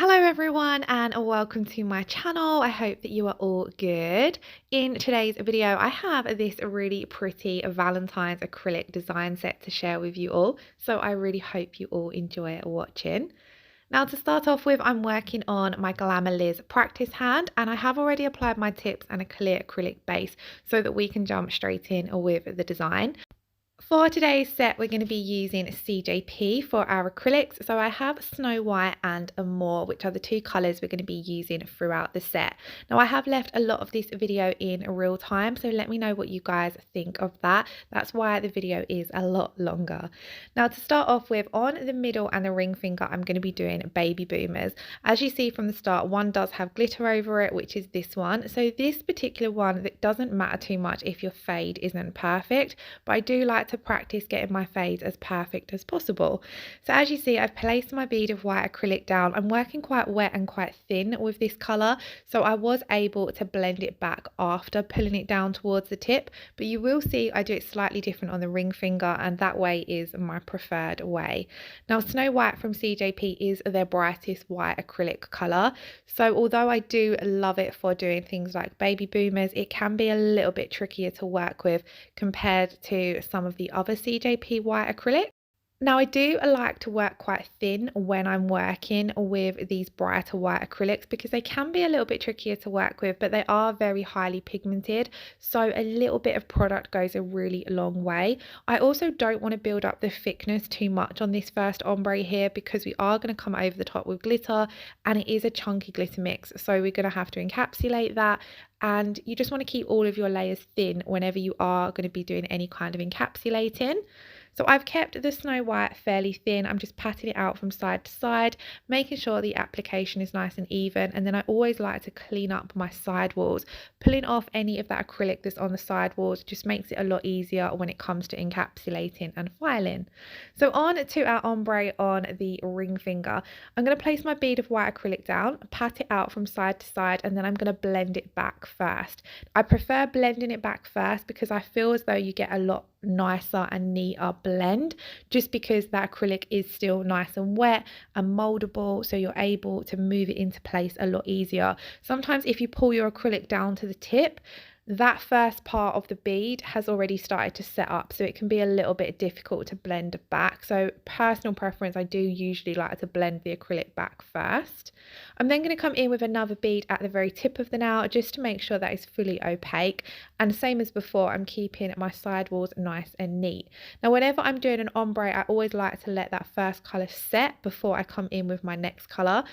Hello everyone and welcome to my channel. I hope that you are all good. In today's video I have this really pretty Valentine's acrylic design set to share with you all, so I really hope you all enjoy watching. Now to start off with, I'm working on my Glamour Liz practice hand and I have already applied my tips and a clear acrylic base so that we can jump straight in with the design. For today's set, we're going to be using CJP for our acrylics. So I have Snow White and Amor, which are the two colours we're going to be using throughout the set. Now I have left a lot of this video in real time, so let me know what you guys think of that. That's why the video is a lot longer. Now to start off with, on the middle and the ring finger, I'm going to be doing baby boomers. As you see from the start, one does have glitter over it, which is this one. So this particular one, it doesn't matter too much if your fade isn't perfect, but I do like to practice getting my fades as perfect as possible. So as you see, I've placed my bead of white acrylic down. I'm working quite wet and quite thin with this colour, so I was able to blend it back after pulling it down towards the tip, but you will see I do it slightly different on the ring finger, and that way is my preferred way. Now Snow White from CJP is their brightest white acrylic colour, so although I do love it for doing things like baby boomers, it can be a little bit trickier to work with compared to some of the other CJP white acrylic. Now I do like to work quite thin when I'm working with these brighter white acrylics because they can be a little bit trickier to work with, but they are very highly pigmented, so a little bit of product goes a really long way. I also don't want to build up the thickness too much on this first ombre here because we are going to come over the top with glitter, and it is a chunky glitter mix, so we're going to have to encapsulate that. And you just want to keep all of your layers thin whenever you are going to be doing any kind of encapsulating. So I've kept the Snow White fairly thin. I'm just patting it out from side to side, making sure the application is nice and even. And then I always like to clean up my side walls. Pulling off any of that acrylic that's on the side walls just makes it a lot easier when it comes to encapsulating and filing. So on to our ombre on the ring finger. I'm going to place my bead of white acrylic down, pat it out from side to side, and then I'm going to blend it back first. I prefer blending it back first because I feel as though you get a lot nicer and neater blend, just because that acrylic is still nice and wet and moldable, so you're able to move it into place a lot easier. Sometimes if you pull your acrylic down to the tip, that first part of the bead has already started to set up, so it can be a little bit difficult to blend back. So personal preference, I do usually like to blend the acrylic back first. I'm then going to come in with another bead at the very tip of the nail just to make sure that it's fully opaque, and same as before, I'm keeping my side walls nice and neat. Now whenever I'm doing an ombre, I always like to let that first colour set before I come in with my next colour.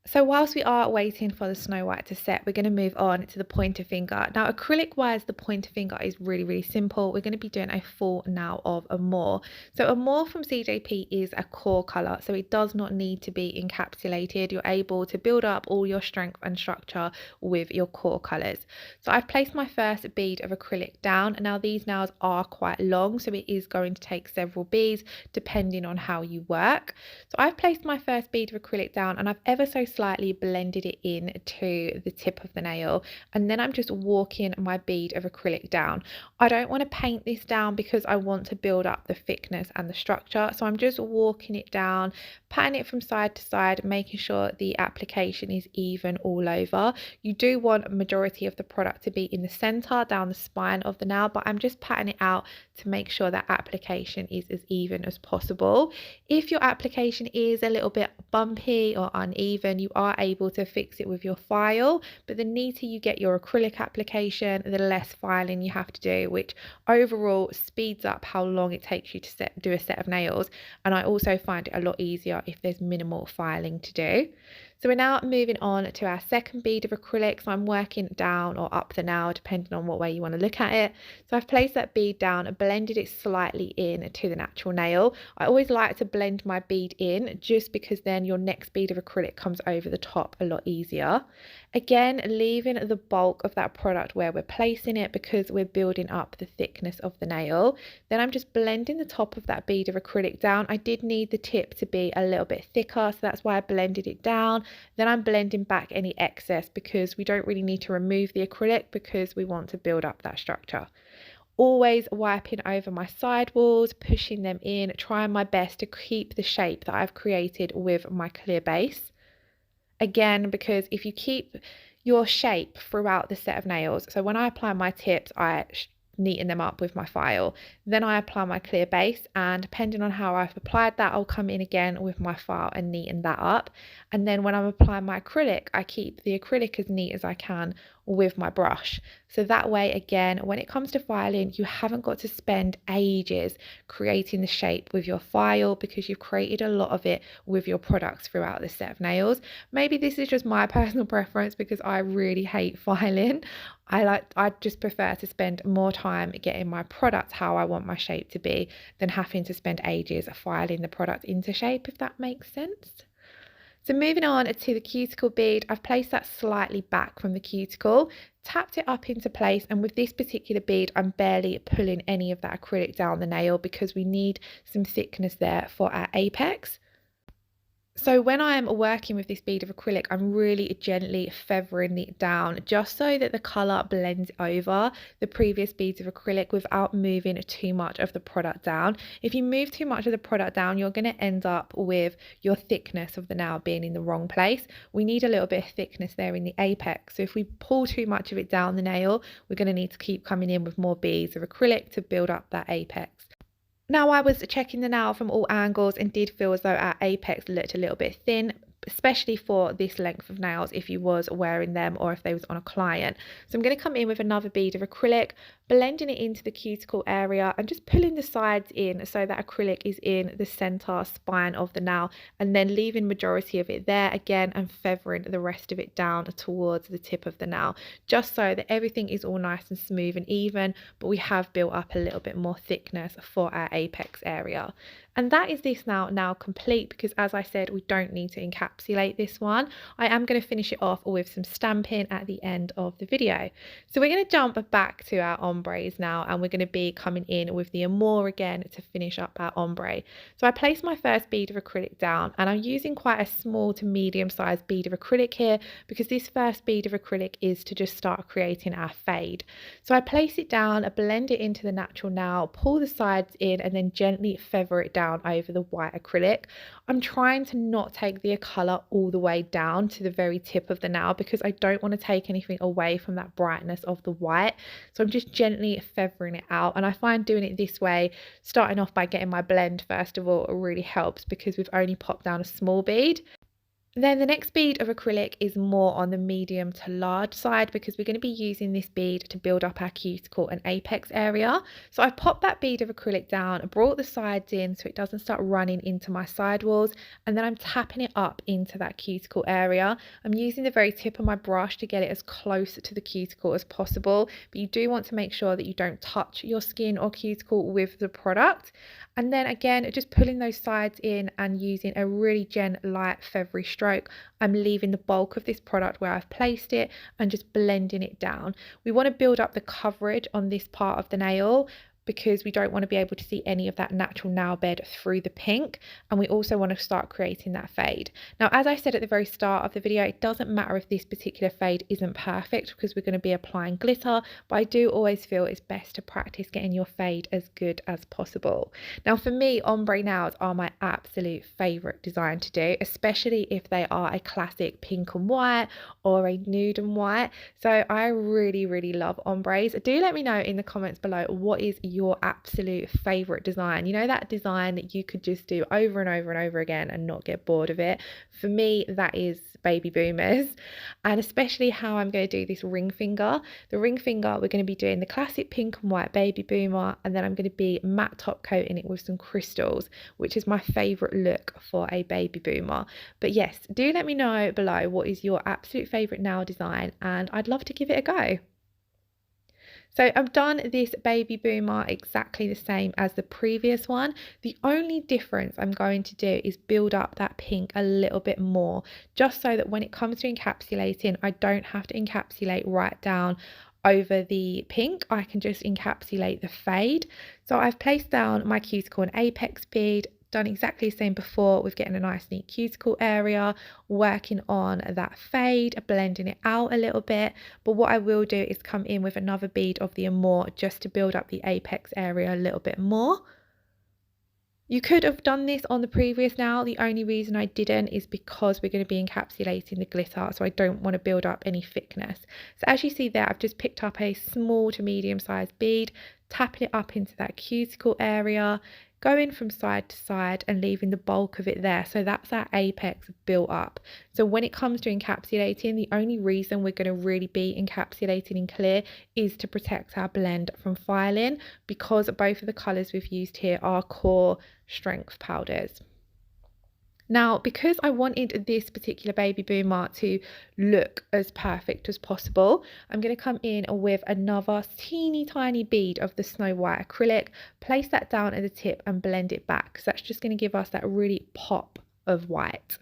So whilst we are waiting for the Snow White to set, we're going to move on to the pointer finger. Now acrylic wise, the pointer finger is really simple. We're going to be doing a full nail of Amor. So Amor from CJP is a core colour, so it does not need to be encapsulated. You're able to build up all your strength and structure with your core colours. So I've placed my first bead of acrylic down. Now these nails are quite long, so it is going to take several beads depending on how you work. So I've placed my first bead of acrylic down, and I've ever so slightly blended it in to the tip of the nail, and then I'm just walking my bead of acrylic down. I don't want to paint this down because I want to build up the thickness and the structure, so I'm just walking it down, patting it from side to side, making sure the application is even all over. You do want a majority of the product to be in the center down the spine of the nail, but I'm just patting it out to make sure that application is as even as possible. If your application is a little bit bumpy or uneven, you are able to fix it with your file, but the neater you get your acrylic application, the less filing you have to do, which overall speeds up how long it takes you to do a set of nails. And I also find it a lot easier if there's minimal filing to do. So we're now moving on to our second bead of acrylic. So I'm working down or up the nail depending on what way you want to look at it. So I've placed that bead down, blended it slightly in to the natural nail. I always like to blend my bead in just because then your next bead of acrylic comes over the top a lot easier. Again, leaving the bulk of that product where we're placing it because we're building up the thickness of the nail. Then I'm just blending the top of that bead of acrylic down. I did need the tip to be a little bit thicker, so that's why I blended it down. Then I'm blending back any excess because we don't really need to remove the acrylic because we want to build up that structure. Always wiping over my side walls, pushing them in, trying my best to keep the shape that I've created with my clear base. Again, because if you keep your shape throughout the set of nails, so when I apply my tips, I neaten them up with my file, then I apply my clear base, and depending on how I've applied that, I'll come in again with my file and neaten that up. And then when I'm applying my acrylic, I keep the acrylic as neat as I can with my brush. So that way, again, when it comes to filing, you haven't got to spend ages creating the shape with your file because you've created a lot of it with your products throughout the set of nails. Maybe this is just my personal preference because I really hate filing. I just prefer to spend more time getting my product how I want my shape to be than having to spend ages filing the product into shape, if that makes sense. So moving on to the cuticle bead, I've placed that slightly back from the cuticle, tapped it up into place, and with this particular bead, I'm barely pulling any of that acrylic down the nail because we need some thickness there for our apex. So when I'm working with this bead of acrylic, I'm really gently feathering it down just so that the colour blends over the previous beads of acrylic without moving too much of the product down. If you move too much of the product down, you're going to end up with your thickness of the nail being in the wrong place. We need a little bit of thickness there in the apex. So if we pull too much of it down the nail, we're going to need to keep coming in with more beads of acrylic to build up that apex. Now, I was checking the nail from all angles and did feel as though our apex looked a little bit thin, especially for this length of nails if you was wearing them or if they was on a client. So I'm going to come in with another bead of acrylic, blending it into the cuticle area and just pulling the sides in so that acrylic is in the center spine of the nail, and then leaving majority of it there again and feathering the rest of it down towards the tip of the nail, just so that everything is all nice and smooth and even, but we have built up a little bit more thickness for our apex area. And that is this now complete, because as I said, we don't need to encapsulate this one. I am going to finish it off with some stamping at the end of the video. So we're going to jump back to our ombres now, and we're going to be coming in with the Amor again to finish up our ombre. So I placed my first bead of acrylic down, and I'm using quite a small to medium sized bead of acrylic here because this first bead of acrylic is to just start creating our fade. So I place it down, I blend it into the natural nail, pull the sides in, and then gently feather it down over the white acrylic. I'm trying to not take the colour all the way down to the very tip of the nail because I don't want to take anything away from that brightness of the white. So I'm just gently feathering it out, and I find doing it this way, starting off by getting my blend first of all, really helps because we've only popped down a small bead. Then the next bead of acrylic is more on the medium to large side because we're going to be using this bead to build up our cuticle and apex area. So I've popped that bead of acrylic down, brought the sides in so it doesn't start running into my side walls, and then I'm tapping it up into that cuticle area. I'm using the very tip of my brush to get it as close to the cuticle as possible, but you do want to make sure that you don't touch your skin or cuticle with the product. And then again, just pulling those sides in and using a really light feathery stroke, I'm leaving the bulk of this product where I've placed it and just blending it down. We want to build up the coverage on this part of the nail because we don't want to be able to see any of that natural nail bed through the pink, and we also want to start creating that fade. Now, as I said at the very start of the video, it doesn't matter if this particular fade isn't perfect because we're going to be applying glitter, but I do always feel it's best to practice getting your fade as good as possible. Now for me, ombre nails are my absolute favorite design to do, especially if they are a classic pink and white or a nude and white. So I really love ombres. Do let me know in the comments below what is your absolute favorite design. You know, that design that you could just do over and over and over again and not get bored of it. For me, that is baby boomers, and especially how I'm going to do this ring finger. The ring finger, we're going to be doing the classic pink and white baby boomer, and then I'm going to be matte top coating it with some crystals, which is my favorite look for a baby boomer. But yes, do let me know below what is your absolute favorite nail design, and I'd love to give it a go. So I've done this baby boomer exactly the same as the previous one. The only difference I'm going to do is build up that pink a little bit more, just so that when it comes to encapsulating, I don't have to encapsulate right down over the pink. I can just encapsulate the fade. So I've placed down my cuticle and apex bead, done exactly the same before with getting a nice neat cuticle area, working on that fade, blending it out a little bit. But what I will do is come in with another bead of the Amor just to build up the apex area a little bit more. You could have done this on the previous nail. The only reason I didn't is because we're going to be encapsulating the glitter, so I don't want to build up any thickness. So as you see there, I've just picked up a small to medium sized bead, tapping it up into that cuticle area, going from side to side and leaving the bulk of it there. So that's our apex built up. So when it comes to encapsulating, the only reason we're going to really be encapsulating in clear is to protect our blend from filing, because both of the colours we've used here are core strength powders. Now, because I wanted this particular baby boomer to look as perfect as possible, I'm going to come in with another teeny tiny bead of the Snow White acrylic, place that down at the tip and blend it back. So that's just going to give us that really pop of white.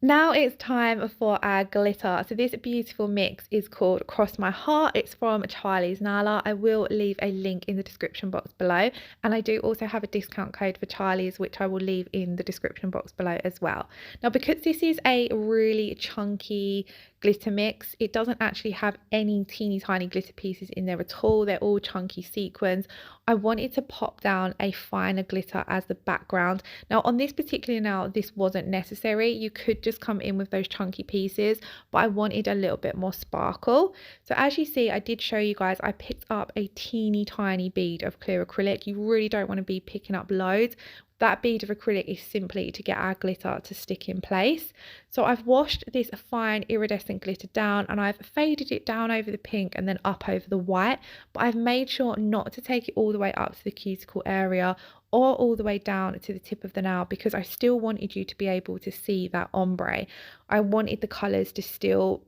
Now it's time for our glitter. So this beautiful mix is called Cross My Heart. It's from Charlie's Nail Art. I will leave a link in the description box below, and I do also have a discount code for Charlie's, which I will leave in the description box below as well. Now, because this is a really chunky glitter mix, it doesn't actually have any teeny tiny glitter pieces in there at all. They're all chunky sequins. I wanted to pop down a finer glitter as the background. Now on this particular nail, this wasn't necessary. You could just come in with those chunky pieces, but I wanted a little bit more sparkle. So as you see, I did show you guys, I picked up a teeny tiny bead of clear acrylic. You really don't want to be picking up loads. That bead of acrylic is simply to get our glitter to stick in place. So I've washed this fine iridescent glitter down and I've faded it down over the pink and then up over the white, but I've made sure not to take it all the way up to the cuticle area or all the way down to the tip of the nail, because I still wanted you to be able to see that ombre. I wanted the colours to still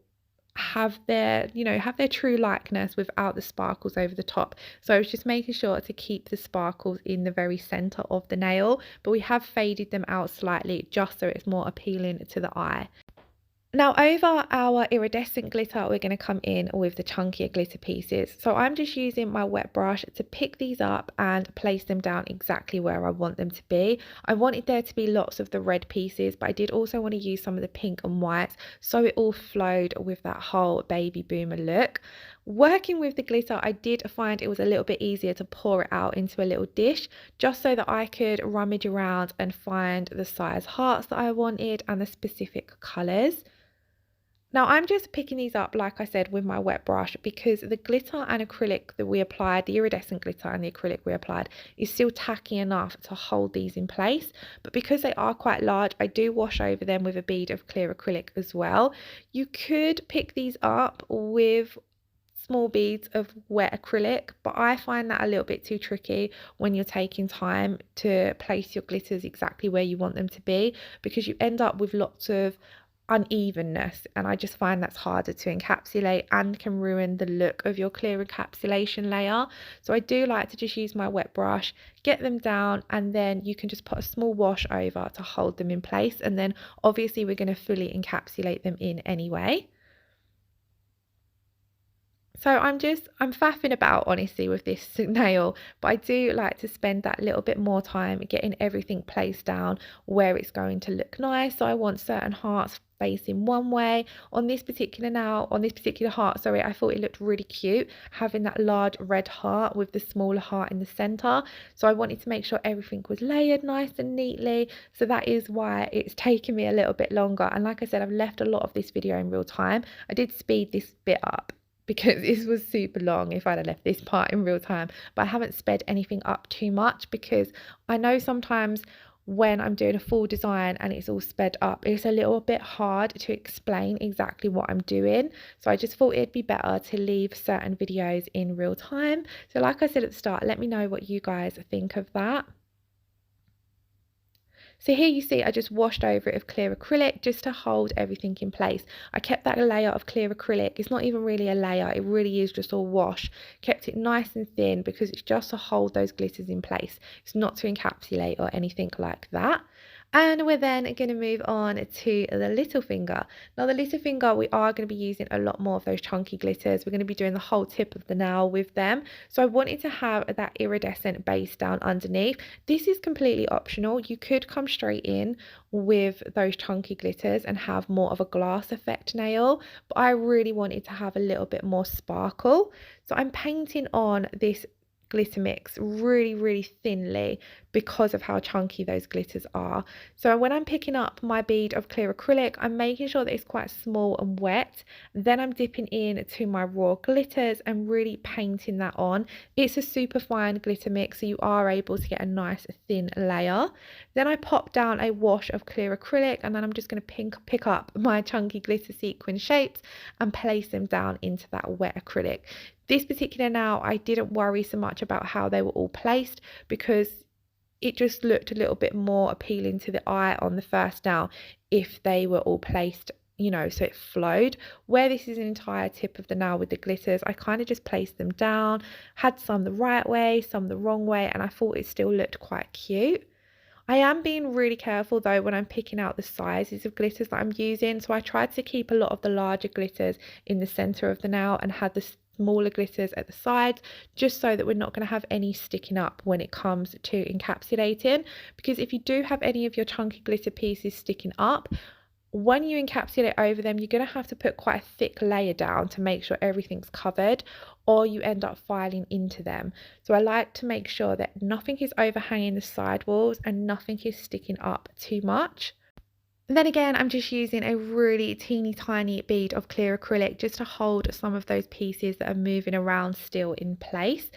have their true likeness without the sparkles over the top. So I was just making sure to keep the sparkles in the very center of the nail, but we have faded them out slightly just so it's more appealing to the eye. Now over our iridescent glitter, we're going to come in with the chunkier glitter pieces. So I'm just using my wet brush to pick these up and place them down exactly where I want them to be. I wanted there to be lots of the red pieces, but I did also want to use some of the pink and whites so it all flowed with that whole baby boomer look. Working with the glitter, I did find it was a little bit easier to pour it out into a little dish, just so that I could rummage around and find the size hearts that I wanted and the specific colours. Now I'm just picking these up, like I said, with my wet brush, because the glitter and acrylic that we applied, the iridescent glitter and the acrylic we applied, is still tacky enough to hold these in place. But because they are quite large, I do wash over them with a bead of clear acrylic as well. You could pick these up with small beads of wet acrylic, but I find that a little bit too tricky when you're taking time to place your glitters exactly where you want them to be, because you end up with lots of unevenness, and I just find that's harder to encapsulate and can ruin the look of your clear encapsulation layer. So I do like to just use my wet brush, get them down, and then you can just put a small wash over to hold them in place, and then obviously we're going to fully encapsulate them in anyway. So I'm faffing about honestly with this nail, but I do like to spend that little bit more time getting everything placed down where it's going to look nice. So I want certain hearts facing one way. On this particular heart, sorry, I thought it looked really cute having that large red heart with the smaller heart in the center. So I wanted to make sure everything was layered nice and neatly. So that is why it's taken me a little bit longer. And like I said, I've left a lot of this video in real time. I did speed this bit up because this was super long if I'd have left this part in real time, but I haven't sped anything up too much, because I know sometimes when I'm doing a full design and it's all sped up, it's a little bit hard to explain exactly what I'm doing. So I just thought it'd be better to leave certain videos in real time. So like I said at the start, let me know what you guys think of that. So here you see I just washed over it with clear acrylic just to hold everything in place. I kept that layer of clear acrylic. It's not even really a layer, it really is just all wash. Kept it nice and thin because it's just to hold those glitters in place. It's not to encapsulate or anything like that. And we're then going to move on to the little finger. Now the little finger, we are going to be using a lot more of those chunky glitters. We're going to be doing the whole tip of the nail with them. So I wanted to have that iridescent base down underneath. This is completely optional. You could come straight in with those chunky glitters and have more of a glass effect nail, but I really wanted to have a little bit more sparkle. So I'm painting on this glitter mix really thinly because of how chunky those glitters are. So when I'm picking up my bead of clear acrylic, I'm making sure that it's quite small and wet. Then I'm dipping in to my raw glitters and really painting that on. It's a super fine glitter mix, so you are able to get a nice thin layer. Then I pop down a wash of clear acrylic, and then I'm just going to pick up my chunky glitter sequin shapes and place them down into that wet acrylic. This particular nail, I didn't worry so much about how they were all placed because it just looked a little bit more appealing to the eye on the first nail if they were all placed, you know, so it flowed. Where this is an entire tip of the nail with the glitters, I kind of just placed them down, had some the right way, some the wrong way, and I thought it still looked quite cute. I am being really careful though when I'm picking out the sizes of glitters that I'm using, so I tried to keep a lot of the larger glitters in the center of the nail and had the smaller glitters at the sides, just so that we're not going to have any sticking up when it comes to encapsulating, because if you do have any of your chunky glitter pieces sticking up, when you encapsulate over them, you're going to have to put quite a thick layer down to make sure everything's covered, or you end up filing into them. So I like to make sure that nothing is overhanging the side walls and nothing is sticking up too much. And then again, I'm just using a really teeny tiny bead of clear acrylic just to hold some of those pieces that are moving around still in place.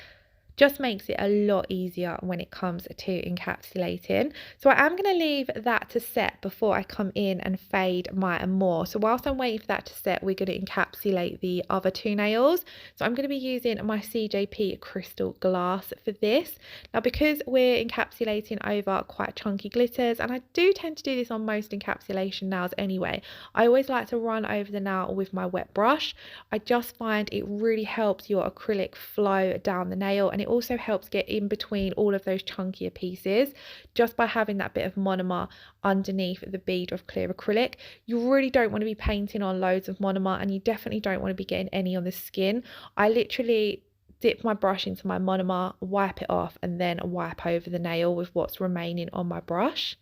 Just makes it a lot easier when it comes to encapsulating. So I am going to leave that to set before I come in and fade my Amor. So whilst I'm waiting for that to set, we're going to encapsulate the other two nails. So I'm going to be using my CJP crystal glass for this. Now, because we're encapsulating over quite chunky glitters, and I do tend to do this on most encapsulation nails anyway, I always like to run over the nail with my wet brush. I just find it really helps your acrylic flow down the nail, and it also helps get in between all of those chunkier pieces just by having that bit of monomer underneath the bead of clear acrylic. You really don't want to be painting on loads of monomer, and you definitely don't want to be getting any on the skin. I literally dip my brush into my monomer, wipe it off, and then wipe over the nail with what's remaining on my brush.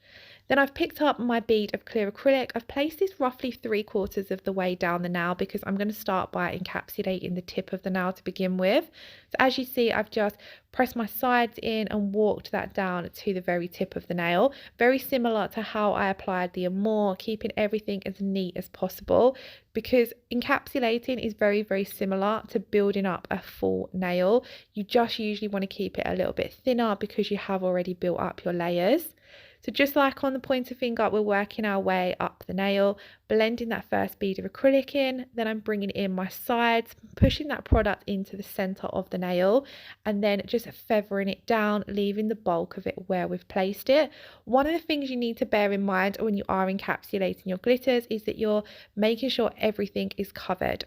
Then I've picked up my bead of clear acrylic. I've placed this roughly 3/4 of the way down the nail because I'm going to start by encapsulating the tip of the nail to begin with. So as you see, I've just pressed my sides in and walked that down to the very tip of the nail. Very similar to how I applied the Amor, keeping everything as neat as possible, because encapsulating is very similar to building up a full nail. You just usually want to keep it a little bit thinner because you have already built up your layers. So just like on the pointer finger, we're working our way up the nail, blending that first bead of acrylic in, then I'm bringing in my sides, pushing that product into the center of the nail, and then just feathering it down, leaving the bulk of it where we've placed it. One of the things you need to bear in mind when you are encapsulating your glitters is that you're making sure everything is covered.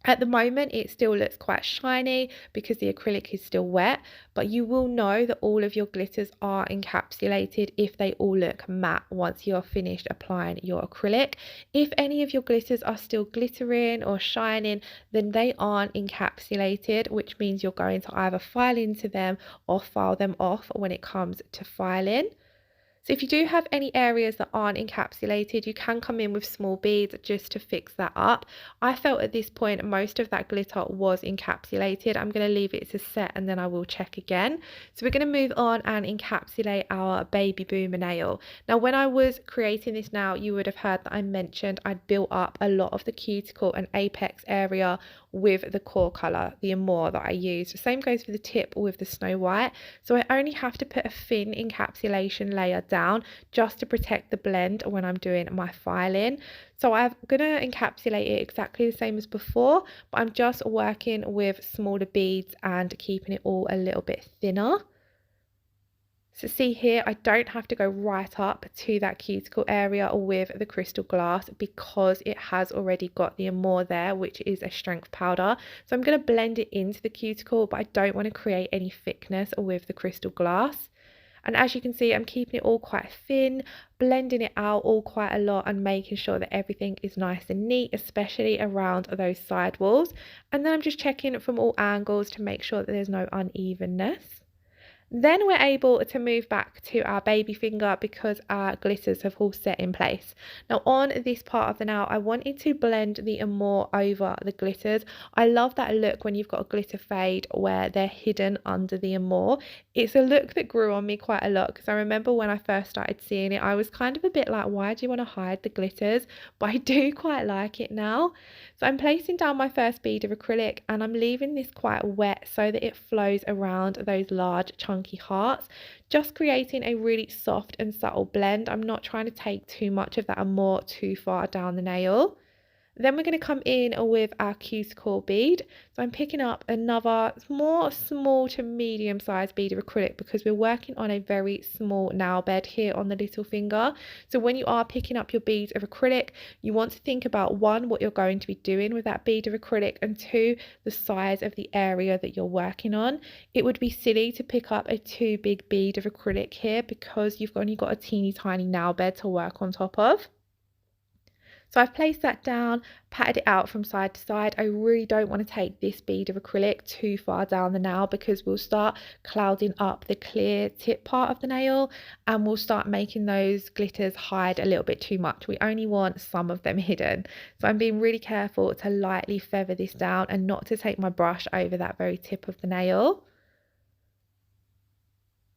At the moment, it still looks quite shiny because the acrylic is still wet, but you will know that all of your glitters are encapsulated if they all look matte once you're finished applying your acrylic. If any of your glitters are still glittering or shining, then they aren't encapsulated, which means you're going to either file into them or file them off when it comes to filing. So if you do have any areas that aren't encapsulated, you can come in with small beads just to fix that up. I felt at this point most of that glitter was encapsulated. I'm going to leave it to set and then I will check again. So we're going to move on and encapsulate our baby boomer nail. Now when I was creating this nail, you would have heard that I mentioned I'd built up a lot of the cuticle and apex area with the core colour, the Amor that I used. Same goes for the tip with the Snow White. So I only have to put a thin encapsulation layer down just to protect the blend when I'm doing my filing. So I'm going to encapsulate it exactly the same as before, but I'm just working with smaller beads and keeping it all a little bit thinner. So see here, I don't have to go right up to that cuticle area with the crystal glass because it has already got the Amor there, which is a strength powder. So I'm going to blend it into the cuticle, but I don't want to create any thickness with the crystal glass. And as you can see, I'm keeping it all quite thin, blending it out all quite a lot and making sure that everything is nice and neat, especially around those side walls. And then I'm just checking from all angles to make sure that there's no unevenness. Then we're able to move back to our baby finger because our glitters have all set in place. Now on this part of the nail, I wanted to blend the Amor over the glitters. I love that look when you've got a glitter fade where they're hidden under the Amor. It's a look that grew on me quite a lot because I remember when I first started seeing it, I was kind of a bit like, why do you want to hide the glitters? But I do quite like it now. So I'm placing down my first bead of acrylic and I'm leaving this quite wet so that it flows around those large chunky hearts, just creating a really soft and subtle blend. I'm not trying to take too much of that Amor too far down the nail. Then we're going to come in with our cuticle bead. So I'm picking up another more small to medium sized bead of acrylic because we're working on a very small nail bed here on the little finger. So when you are picking up your beads of acrylic, you want to think about one, what you're going to be doing with that bead of acrylic, and two, the size of the area that you're working on. It would be silly to pick up a too big bead of acrylic here because you've only got a teeny tiny nail bed to work on top of. So I've placed that down, patted it out from side to side. I really don't want to take this bead of acrylic too far down the nail because we'll start clouding up the clear tip part of the nail and we'll start making those glitters hide a little bit too much. We only want some of them hidden. So I'm being really careful to lightly feather this down and not to take my brush over that very tip of the nail.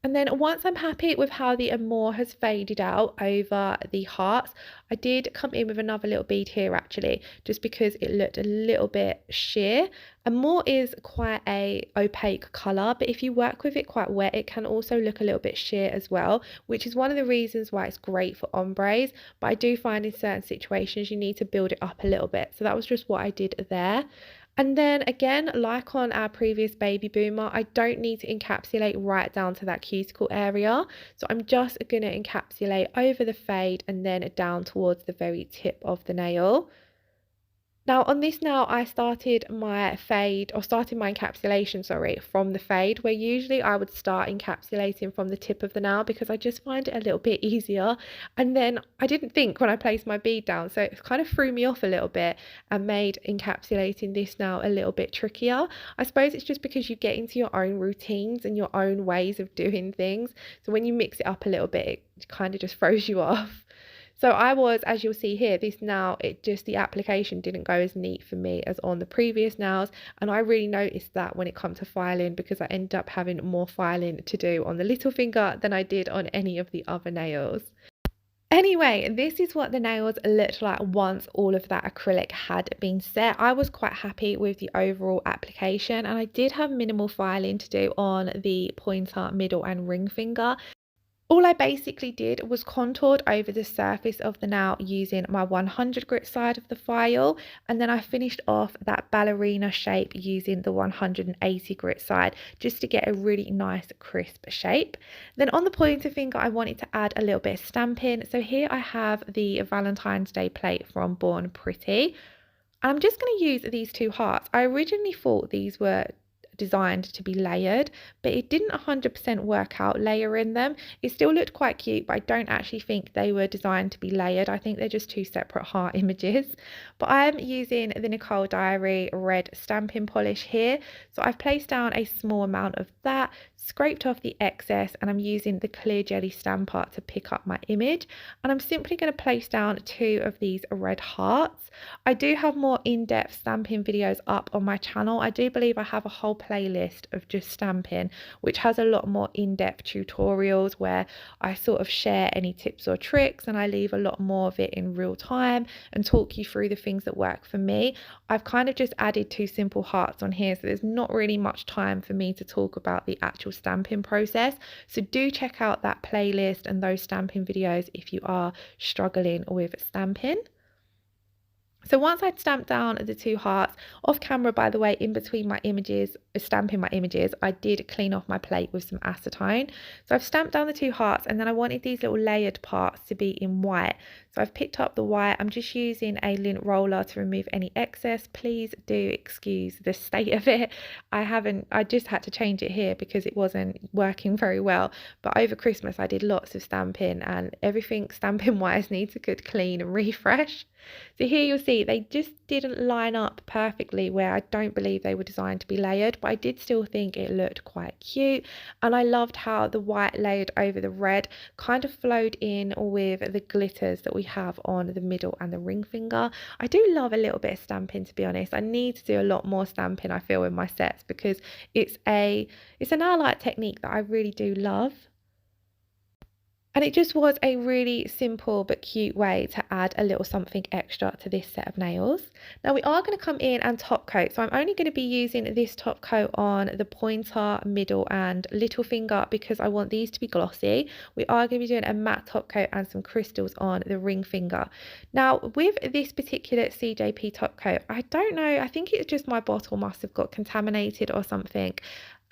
And then once I'm happy with how the Amor has faded out over the hearts, I did come in with another little bead here actually, just because it looked a little bit sheer. Amor is quite a opaque colour, but if you work with it quite wet, it can also look a little bit sheer as well, which is one of the reasons why it's great for ombres. But I do find in certain situations you need to build it up a little bit. So that was just what I did there. And then again, like on our previous baby boomer, I don't need to encapsulate right down to that cuticle area. So I'm just going to encapsulate over the fade and then down towards the very tip of the nail. Now on this nail, I started my encapsulation, sorry, from the fade, where usually I would start encapsulating from the tip of the nail because I just find it a little bit easier. And then I didn't think when I placed my bead down, so it kind of threw me off a little bit and made encapsulating this nail a little bit trickier. I suppose it's just because you get into your own routines and your own ways of doing things. So when you mix it up a little bit, it kind of just throws you off. So I was, as you'll see here, this nail, the application didn't go as neat for me as on the previous nails. And I really noticed that when it comes to filing because I ended up having more filing to do on the little finger than I did on any of the other nails. Anyway, this is what the nails looked like once all of that acrylic had been set. I was quite happy with the overall application and I did have minimal filing to do on the pointer, middle and ring finger. All I basically did was contoured over the surface of the nail using my 100 grit side of the file, and then I finished off that ballerina shape using the 180 grit side just to get a really nice crisp shape. Then on the pointer finger I wanted to add a little bit of stamping, so here I have the Valentine's Day plate from Born Pretty. I'm just going to use these two hearts. I originally thought these were designed to be layered, but it didn't 100% work out layering them. It still looked quite cute, but I don't actually think they were designed to be layered. I think they're just two separate heart images. But I'm using the Nicole Diary red stamping polish here, so I've placed down a small amount of that, scraped off the excess, and I'm using the clear jelly stamper to pick up my image, and I'm simply going to place down two of these red hearts. I do have more in-depth stamping videos up on my channel. I do believe I have a whole playlist of just stamping, which has a lot more in-depth tutorials where I sort of share any tips or tricks, and I leave a lot more of it in real time and talk you through the things that work for me. I've kind of just added two simple hearts on here, so there's not really much time for me to talk about the actual stamping process. So do check out that playlist and those stamping videos if you are struggling with stamping. So once I'd stamped down the two hearts, off camera by the way, in between my images, stamping my images, I did clean off my plate with some acetone. So I've stamped down the two hearts and then I wanted these little layered parts to be in white. So I've picked up the white, I'm just using a lint roller to remove any excess. Please do excuse the state of it. I just had to change it here because it wasn't working very well. But over Christmas I did lots of stamping and everything stamping wise needs a good clean and refresh. So here you'll see they just didn't line up perfectly, where I don't believe they were designed to be layered, but I did still think it looked quite cute. And I loved how the white layered over the red kind of flowed in with the glitters that we have on the middle and the ring finger. I do love a little bit of stamping, to be honest. I need to do a lot more stamping, I feel, in my sets, because it's an art technique that I really do love. And it just was a really simple but cute way to add a little something extra to this set of nails. Now we are going to come in and top coat. So I'm only going to be using this top coat on the pointer, middle and little finger, because I want these to be glossy. We are going to be doing a matte top coat and some crystals on the ring finger. Now with this particular CJP top coat, I don't know, I think it's just my bottle must have got contaminated or something.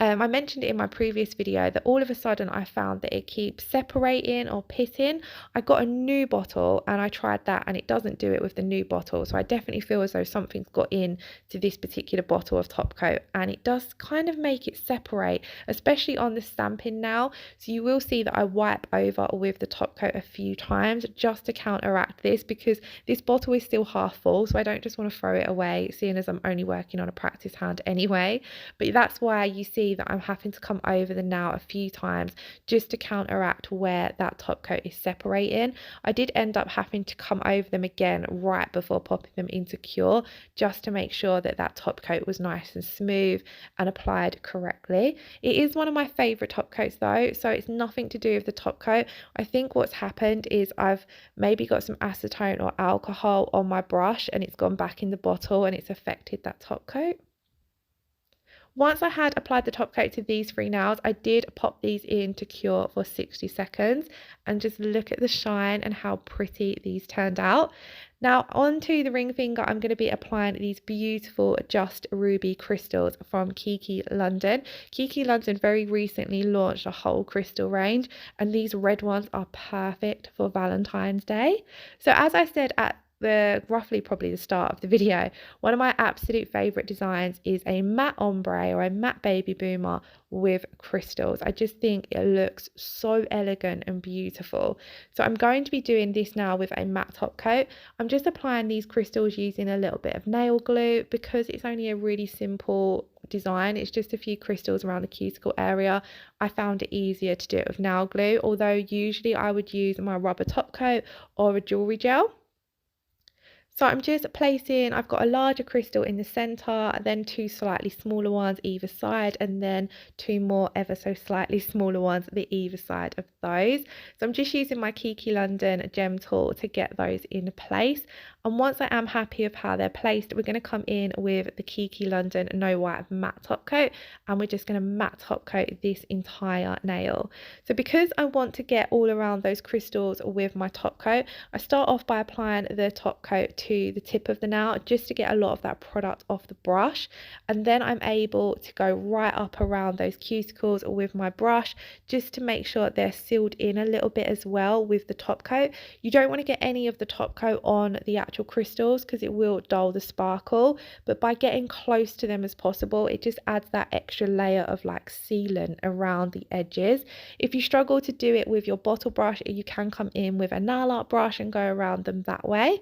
I mentioned it in my previous video that all of a sudden I found that it keeps separating or pitting. I got a new bottle and I tried that, and it doesn't do it with the new bottle. So I definitely feel as though something's got in to this particular bottle of top coat, and it does kind of make it separate, especially on the stamping now. So you will see that I wipe over with the top coat a few times just to counteract this, because this bottle is still half full, so I don't just want to throw it away, seeing as I'm only working on a practice hand anyway. But that's why you see that I'm having to come over them now a few times just to counteract where that top coat is separating. I did end up having to come over them again right before popping them into cure, just to make sure that that top coat was nice and smooth and applied correctly. It is one of my favorite top coats though, so it's nothing to do with the top coat. I think what's happened is I've maybe got some acetone or alcohol on my brush, and it's gone back in the bottle and it's affected that top coat. Once I had applied the top coat to these three nails, I did pop these in to cure for 60 seconds, and just look at the shine and how pretty these turned out. Now onto the ring finger, I'm going to be applying these beautiful Just Ruby crystals from Kiki London. Kiki London very recently launched a whole crystal range, and these red ones are perfect for Valentine's Day. So as I said at roughly probably the start of the video, one of my absolute favorite designs is a matte ombre or a matte baby boomer with crystals. I just think it looks so elegant and beautiful. So I'm going to be doing this now with a matte top coat. I'm just applying these crystals using a little bit of nail glue, because it's only a really simple design. It's just a few crystals around the cuticle area. I found it easier to do it with nail glue, although usually I would use my rubber top coat or a jewelry gel. So I'm just placing, I've got a larger crystal in the center, then two slightly smaller ones either side, and then two more ever so slightly smaller ones at the either side of those. So I'm just using my Kiki London gem tool to get those in place. And once I am happy with how they're placed, we're going to come in with the Kiki London No White matte top coat, and we're just going to matte top coat this entire nail. So because I want to get all around those crystals with my top coat, I start off by applying the top coat to the tip of the nail just to get a lot of that product off the brush, and then I'm able to go right up around those cuticles with my brush just to make sure they're sealed in a little bit as well with the top coat. You don't want to get any of the top coat on the actual crystals because it will dull the sparkle, but by getting close to them as possible, it just adds that extra layer of like sealant around the edges. If you struggle to do it with your bottle brush, you can come in with a nail art brush and go around them that way.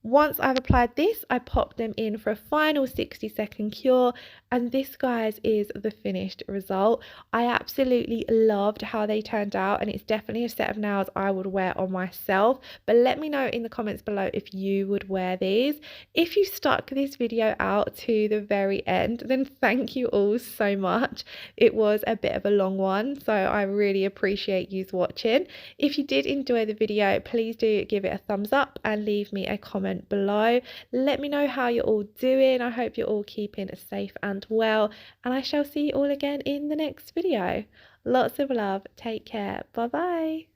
Once I've applied this, I pop them in for a final 60-second cure, and this, guys, is the finished result. I absolutely loved how they turned out, and it's definitely a set of nails I would wear on myself, but let me know in the comments below if you would wear these. If you stuck this video out to the very end, then thank you all so much. It was a bit of a long one, so I really appreciate you watching. If you did enjoy the video, please do give it a thumbs up and leave me a comment below. Let me know how you're all doing. I hope you're all keeping safe and well, and I shall see you all again in the next video. Lots of love. Take care. Bye bye.